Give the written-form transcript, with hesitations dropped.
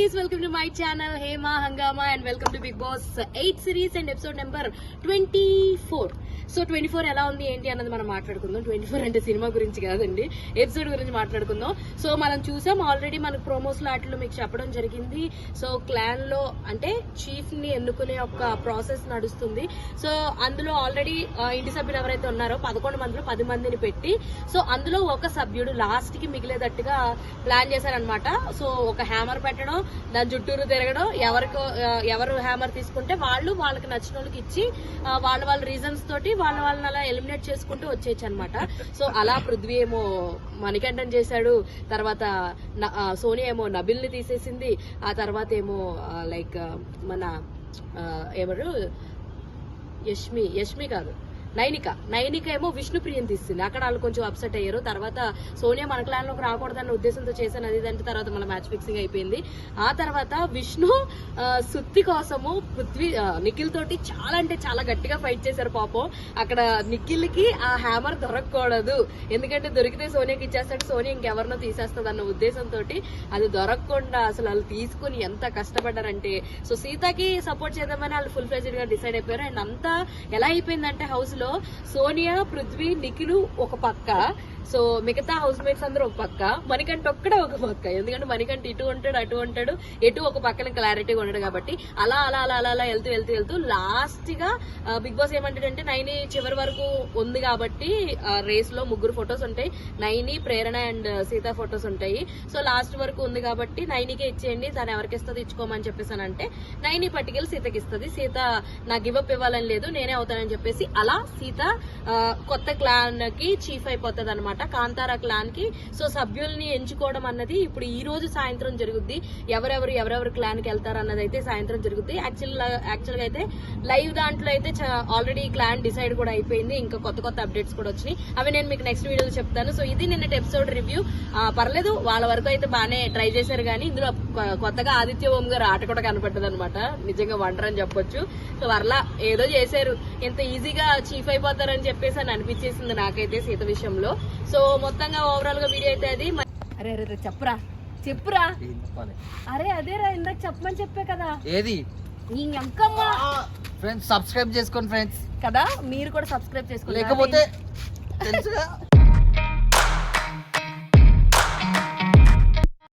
guys, welcome to my channel Hema Hangama and welcome to Big Boss 8 series and episode number 24. So 24 ఎలా ఉంది ఏంటి అన్నది మనం మాట్లాడుకుందాం. 24 అంటే సినిమా గురించి కాదండి, ఎపిసోడ్ గురించి మాట్లాడుకుందాం. సో మనం చూసాం ఆల్రెడీ, మనకు ప్రోమోస్ లాట్లో మీకు చెప్పడం జరిగింది. సో క్లాన్ లో అంటే చీఫ్ ని ఎన్నుకునే ఒక ప్రాసెస్ నడుస్తుంది. సో అందులో ఆల్రెడీ ఇంటి సభ్యులు ఎవరైతే ఉన్నారో 11 మందిలో 10 మందిని పెట్టి, సో అందులో ఒక సభ్యుడు లాస్ట్ కి మిగిలేటట్టుగా ప్లాన్ చేశారనమాట. సో ఒక హ్యామర్ పెట్టడం, దాని చుట్టూరు తిరగడం, ఎవరు హ్యామర్ తీసుకుంటే వాళ్ళకి నచ్చిన వాళ్ళకి ఇచ్చి వాళ్ళ రీజన్స్ తోటి వాళ్ళని అలా ఎలిమినేట్ చేసుకుంటూ వచ్చేయచ్చు అనమాట. సో అలా పృథ్వీ ఏమో మణికంఠన్ చేశాడు, తర్వాత సోనియా ఏమో నబిల్ ని తీసేసింది, ఆ తర్వాత ఏమో లైక్ మన ఎవరు యష్మి కాదు నైనిక ఏమో విష్ణుప్రియని తీస్తుంది. అక్కడ వాళ్ళు కొంచెం అప్సెట్ అయ్యారు. తర్వాత సోనియా మన క్లాన్ లోకి రాకూడదన్న ఉద్దేశంతో చేశాను అది అంటే తర్వాత మన మ్యాచ్ ఫిక్సింగ్ అయిపోయింది. ఆ తర్వాత విష్ణు సుత్తి కోసము పృథ్వీ నిఖిల్ తోటి చాలా అంటే చాలా గట్టిగా ఫైట్ చేశారు. పాపం అక్కడ నిఖిల్ కి ఆ హ్యామర్ దొరకకూడదు, ఎందుకంటే దొరికితే సోనియాకి ఇచ్చేస్తాడు, సోనియా ఇంకెవరినో తీసేస్తుంది అన్న ఉద్దేశంతో అది దొరకకుండా అసలు వాళ్ళు తీసుకుని ఎంత కష్టపడ్డారంటే, సో సీతకి సపోర్ట్ చేద్దామని వాళ్ళు ఫుల్ ఫ్లెజ్డ్ గా డిసైడ్ అయిపోయారు. అండ్ అంతా ఎలా అయిపోయిందంటే హౌస్ లో సోనియా, పృథ్వీ, నిఖిల్ ఒక పక్క, సో మిగతా హౌస్ మేట్స్ అందరూ ఒక పక్క, మణికంఠ ఒక్కడే ఒక పక్క. ఎందుకంటే మణికంఠ ఇటు ఉంటాడు అటు ఉంటాడు, ఎటు ఒక పక్కన క్లారిటీగా ఉండడు కాబట్టి అలా అలా అలా అలా అలా వెళ్తూ లాస్ట్ గా బిగ్ బాస్ ఏమంటాడంటే నైని చివరి వరకు ఉంది కాబట్టి రేస్ లో 3 ఫొటోస్ ఉంటాయి, నైని, ప్రేరణ అండ్ సీత ఫొటోస్ ఉంటాయి. సో లాస్ట్ వరకు ఉంది కాబట్టి నైనికే ఇచ్చేయండి, తను ఎవరికి ఇస్తుంది ఇచ్చుకోమని చెప్పేసానంటే నైని పట్టుకెళ్ళి సీతకి ఇస్తుంది. సీత నాకు గివప్ ఇవ్వాలని లేదు, నేనే అవుతానని చెప్పేసి అలా సీత కొత్త క్లాన్ కి చీఫ్ అయిపోతుంది అనమాట, కాంతారా క్లాన్ కి. సో సభ్యుల్ని ఎంచుకోవడం అన్నది ఇప్పుడు ఈ రోజు సాయంత్రం జరుగుద్ది. ఎవరెవరు క్లాన్ కి వెళ్తారు అన్నది అయితే సాయంత్రం జరుగుద్ది. యాక్చువల్ గా అయితే లైవ్ దాంట్లో అయితే ఆల్రెడీ క్లాన్ డిసైడ్ కూడా అయిపోయింది. ఇంకా కొత్త అప్డేట్స్ కూడా వచ్చినాయి, అవి నేను మీకు నెక్స్ట్ వీడియోలో చెప్తాను. సో ఇది నిన్నటి ఎపిసోడ్ రివ్యూ. పర్లేదు, వాళ్ళ వరకు అయితే బాగానే ట్రై చేశారు, కానీ ఇందులో కొత్తగా ఆదిత్య ఓం గారు ఆట కూడా కనపడ్డది అనమాట. నిజంగా వండర్ అని చెప్పొచ్చు. సో వర్లా ఏదో చేశారు, ఎంత ఈజీగా చీఫ్ అయిపోతారని చెప్పేసి అని అనిపించేసింది నాకైతే సీత విషయంలో. సో మొత్తంగా ఓవరాల్ గా వీడియో అయితే అది. అరే చెప్పురా అరే అదేరా ఇందాక చెప్పమని చెప్పే కదా, ఏది ఇంకమ్మా ఫ్రెండ్స్ సబ్స్క్రైబ్ చేసుకోండి ఫ్రెండ్స్ కదా, మీరు కూడా సబ్స్క్రైబ్ చేసుకోండి, లేకపోతే